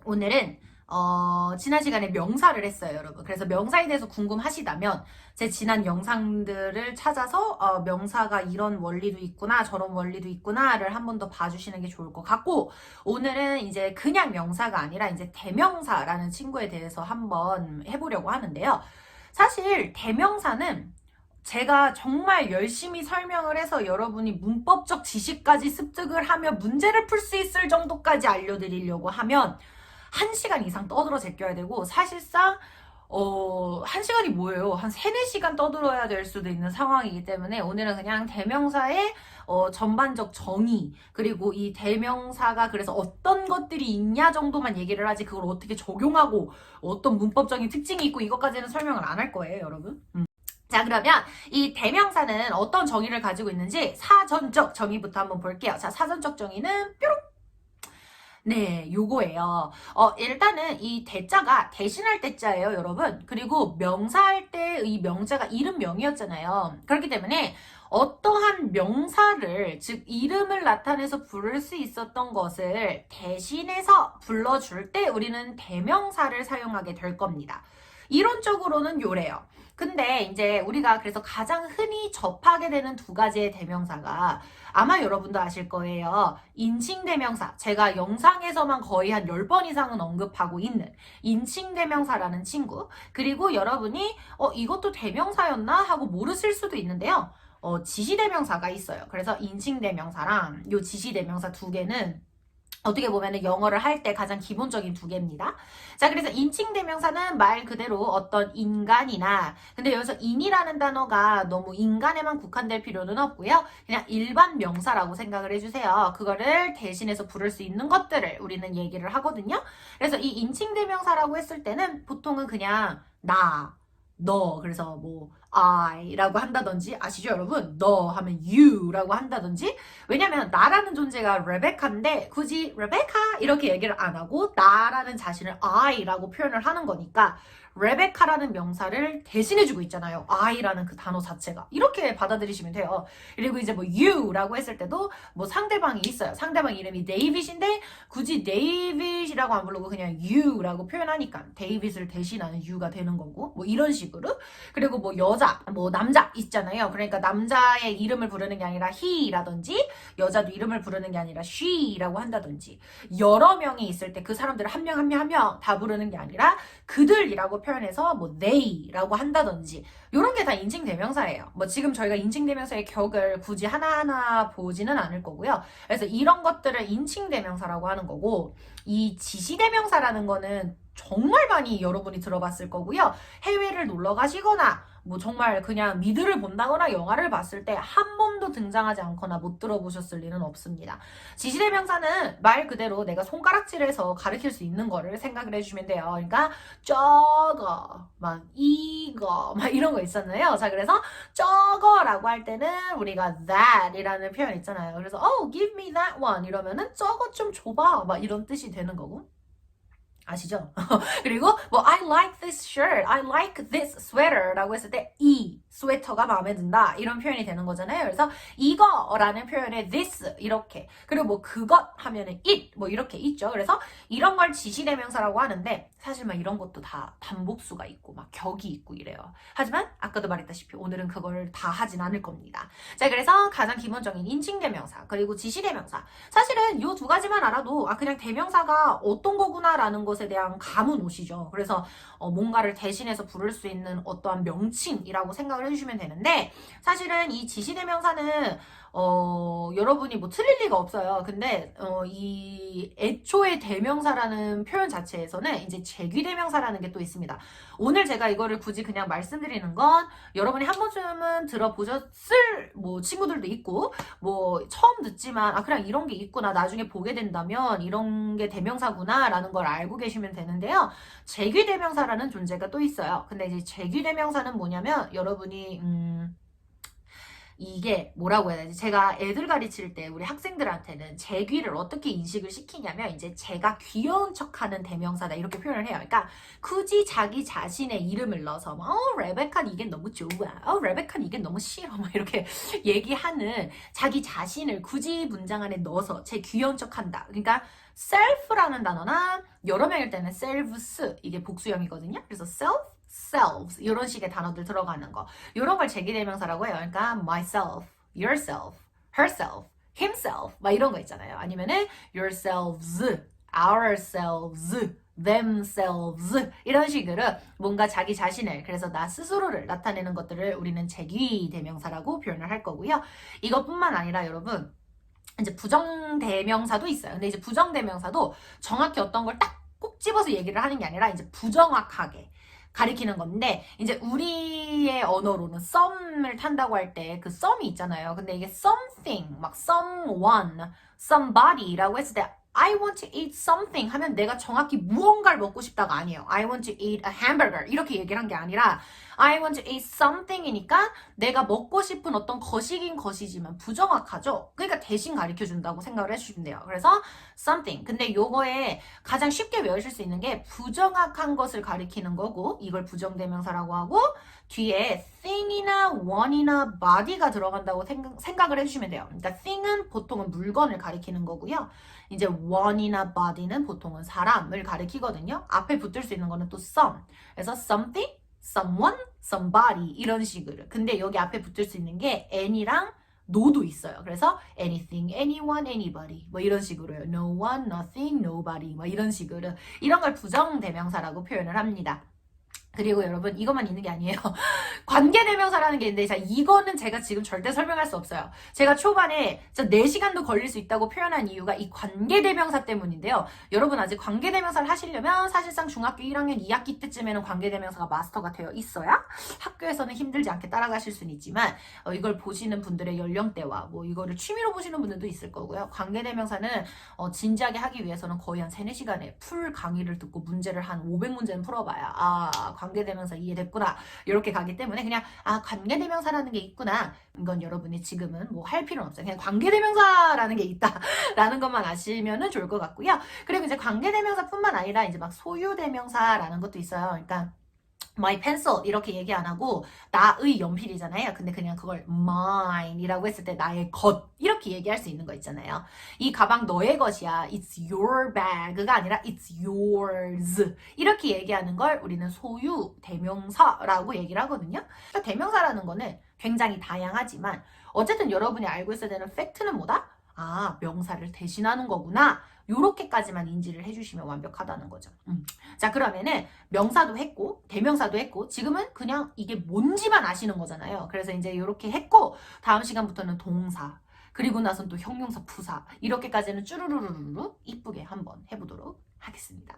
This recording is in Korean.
오늘은 지난 시간에 명사를 했어요, 여러분. 그래서 명사에 대해서 궁금하시다면 제 지난 영상들을 찾아서 명사가 이런 원리도 있구나, 저런 원리도 있구나를 한 번 더 봐주시는 게 좋을 것 같고, 오늘은 이제 그냥 명사가 아니라 이제 대명사라는 친구에 대해서 한번 해보려고 하는데요. 사실 대명사는 제가 정말 열심히 설명을 해서 여러분이 문법적 지식까지 습득을 하며 문제를 풀 수 있을 정도까지 알려드리려고 하면 1시간 이상 떠들어 제껴야 되고, 사실상 1시간이 뭐예요? 한 3, 4시간 떠들어야 될 수도 있는 상황이기 때문에 오늘은 그냥 대명사의 전반적 정의, 그리고 이 대명사가 그래서 어떤 것들이 있냐 정도만 얘기를 하지, 그걸 어떻게 적용하고 어떤 문법적인 특징이 있고 이것까지는 설명을 안 할 거예요, 여러분. 자, 그러면 이 대명사는 어떤 정의를 가지고 있는지 사전적 정의부터 한번 볼게요. 자, 사전적 정의는 뾰록! 네, 요거예요. 일단은 이 대자가 대신할 대자예요, 여러분. 그리고 명사할 때 이 명자가 이름명이었잖아요. 그렇기 때문에 어떠한 명사를, 즉 이름을 나타내서 부를 수 있었던 것을 대신해서 불러줄 때 우리는 대명사를 사용하게 될 겁니다. 이론적으로는 요래요. 근데 이제 우리가 그래서 가장 흔히 접하게 되는 두 가지의 대명사가, 아마 여러분도 아실 거예요. 인칭대명사. 제가 영상에서만 거의 한 10번 이상은 언급하고 있는 인칭대명사라는 친구. 그리고 여러분이 이것도 대명사였나 하고 모르실 수도 있는데요. 지시대명사가 있어요. 그래서 인칭대명사랑 요 지시대명사 두 개는 어떻게 보면 영어를 할 때 가장 기본적인 두 개입니다. 자, 그래서 인칭대명사는 말 그대로 어떤 인간이나, 근데 여기서 인이라는 단어가 너무 인간에만 국한될 필요는 없고요. 그냥 일반 명사라고 생각을 해주세요. 그거를 대신해서 부를 수 있는 것들을 우리는 얘기를 하거든요. 그래서 이 인칭대명사라고 했을 때는 보통은 그냥 나, 너, 그래서 뭐 I라고 한다든지, 아시죠 여러분? 너 하면 you라고 한다든지. 왜냐면 나라는 존재가 레베카인데 굳이 레베카 이렇게 얘기를 안 하고 나라는 자신을 I라고 표현을 하는 거니까 레베카라는 명사를 대신해주고 있잖아요. I라는 그 단어 자체가. 이렇게 받아들이시면 돼요. 그리고 이제 뭐 you라고 했을 때도 뭐 상대방이 있어요. 상대방 이름이 데이빗인데 굳이 데이빗이라고 안 부르고 그냥 you라고 표현하니까 데이빗을 대신하는 you가 되는 거고, 뭐 이런 식으로. 그리고 뭐 여자, 뭐 남자 있잖아요. 그러니까 남자의 이름을 부르는 게 아니라 he라든지, 여자도 이름을 부르는 게 아니라 she라고 한다든지, 여러 명이 있을 때 그 사람들을 한 명 한 명 한 명 다 부르는 게 아니라 그들이라고 표현해서 뭐 they라고 한다든지, 이런 게 다 인칭대명사예요. 뭐 지금 저희가 인칭대명사의 격을 굳이 하나하나 보지는 않을 거고요. 그래서 이런 것들을 인칭대명사라고 하는 거고, 이 지시대명사라는 거는 정말 많이 여러분이 들어봤을 거고요. 해외를 놀러 가시거나 뭐 정말 그냥 미드를 본다거나 영화를 봤을 때 한 번도 등장하지 않거나 못 들어보셨을 일은 없습니다. 지시대명사는 말 그대로 내가 손가락질해서 가리킬 수 있는 거를 생각을 해주시면 돼요. 그러니까 저거, 막 이거, 막 이런 거 있잖아요. 자, 그래서 저거라고 할 때는 우리가 that이라는 표현 있잖아요. 그래서 give me that one 이러면은 저거 좀 줘봐, 막 이런 뜻이 되는 거고. 아시죠? 그리고 뭐 I like this shirt, I like this sweater 라고 했을 때 이 스웨터가 마음에 든다 이런 표현이 되는 거잖아요. 그래서 이거라는 표현에 this 이렇게, 그리고 뭐 그것 하면은 it 뭐 이렇게 있죠. 그래서 이런 걸 지시대명사라고 하는데, 사실 막 이런 것도 다 반복수가 있고 막 격이 있고 이래요. 하지만 아까도 말했다시피 오늘은 그걸 다 하진 않을 겁니다. 자, 그래서 가장 기본적인 인칭대명사 그리고 지시대명사, 사실은 이 두 가지만 알아도 그냥 대명사가 어떤 거구나라는 것에 대한 감은 오시죠. 그래서 뭔가를 대신해서 부를 수 있는 어떠한 명칭이라고 생각을 해주시면 되는데, 사실은 이 지시대명사는 여러분이 뭐 틀릴 리가 없어요. 근데 이 애초에 대명사라는 표현 자체에서는 이제 재귀대명사라는 게 또 있습니다. 오늘 제가 이거를 굳이 그냥 말씀드리는 건, 여러분이 한 번쯤은 들어보셨을 뭐 친구들도 있고, 뭐 처음 듣지만 그냥 이런 게 있구나, 나중에 보게 된다면 이런 게 대명사구나 라는 걸 알고 계시면 되는데요. 재귀대명사라는 존재가 또 있어요. 근데 이제 재귀대명사는 뭐냐면, 여러분이 이게 뭐라고 해야 되지? 제가 애들 가르칠 때 우리 학생들한테는 제 귀를 어떻게 인식을 시키냐면 이제 제가 귀여운 척하는 대명사다 이렇게 표현을 해요. 그러니까 굳이 자기 자신의 이름을 넣어서 레베카는 이게 너무 좋아. 레베카는 이게 너무 싫어. 막 이렇게 얘기하는 자기 자신을 굳이 문장 안에 넣어서 제 귀여운 척한다. 그러니까 self라는 단어나 여러 명일 때는 selves 이게 복수형이거든요. 그래서 selves 이런 식의 단어들 들어가는 거 이런 걸 제기대명사라고 해요. 그러니까 myself, yourself, herself, himself 막 이런 거 있잖아요. 아니면은 yourselves, ourselves, themselves 이런 식으로 뭔가 자기 자신을 그래서 나 스스로를 나타내는 것들을 우리는 제기대명사라고 표현을 할 거고요. 이것뿐만 아니라 여러분 이제 부정대명사도 있어요. 근데 이제 부정대명사도 정확히 어떤 걸 딱 꼭 집어서 얘기를 하는 게 아니라 이제 부정확하게 가리키는 건데 이제 우리의 언어로는 썸을 탄다고 할 때 그 썸이 있잖아요. 근데 이게 something, 막 someone, somebody라고 했을 때 I want to eat something 하면 내가 정확히 무언가를 먹고 싶다가 아니에요. I want to eat a hamburger 이렇게 얘기를 한 게 아니라 I want to eat something이니까 내가 먹고 싶은 어떤 것이긴 것이지만 부정확하죠. 그러니까 대신 가르쳐준다고 생각을 해주시면 돼요. 그래서 something. 근데 요거에 가장 쉽게 외우실 수 있는 게 부정확한 것을 가리키는 거고 이걸 부정대명사라고 하고 뒤에 thing이나 one이나 body가 들어간다고 생각을 해주시면 돼요. 그러니까 thing은 보통은 물건을 가리키는 거고요. 이제 one이나 body는 보통은 사람을 가리키거든요. 앞에 붙을 수 있는 거는 또 some. 그래서 something, someone, somebody 이런 식으로. 근데 여기 앞에 붙을 수 있는 게 any랑 no도 있어요. 그래서 anything, anyone, anybody 뭐 이런 식으로요. no one, nothing, nobody 뭐 이런 식으로. 이런 걸 부정대명사라고 표현을 합니다. 그리고 여러분 이것만 있는 게 아니에요. 관계대명사라는 게 있는데 자 이거는 제가 지금 절대 설명할 수 없어요. 제가 초반에 진짜 4시간도 걸릴 수 있다고 표현한 이유가 이 관계대명사 때문인데요. 여러분 아직 관계대명사를 하시려면 사실상 중학교 1학년 2학기 때쯤에는 관계대명사가 마스터가 되어 있어야 학교에서는 힘들지 않게 따라가실 수는 있지만 이걸 보시는 분들의 연령대와 뭐 이거를 취미로 보시는 분들도 있을 거고요. 관계대명사는 진지하게 하기 위해서는 거의 한 3, 4시간에 풀 강의를 듣고 문제를 한 500문제는 풀어봐야 관계대명사 이해됐구나 이렇게 가기 때문에 그냥 관계대명사라는 게 있구나 이건 여러분이 지금은 뭐 할 필요는 없어요. 그냥 관계대명사라는 게 있다라는 것만 아시면은 좋을 것 같고요. 그리고 이제 관계대명사뿐만 아니라 이제 막 소유대명사라는 것도 있어요. 그러니까 my pencil 이렇게 얘기 안 하고 나의 연필이잖아요. 근데 그냥 그걸 mine이라고 했을 때 나의 것 이렇게 얘기할 수 있는 거 있잖아요. 이 가방 너의 것이야. It's your bag가 아니라 it's yours 이렇게 얘기하는 걸 우리는 소유 대명사라고 얘기를 하거든요. 그러니까 대명사라는 거는 굉장히 다양하지만 어쨌든 여러분이 알고 있어야 되는 팩트는 뭐다? 명사를 대신하는 거구나. 요렇게까지만 인지를 해주시면 완벽하다는 거죠. 자 그러면은 명사도 했고 대명사도 했고 지금은 그냥 이게 뭔지만 아시는 거잖아요. 그래서 이제 요렇게 했고 다음 시간부터는 동사 그리고 나선 또 형용사 부사 이렇게까지는 쭈루루루루 이쁘게 한번 해보도록 하겠습니다.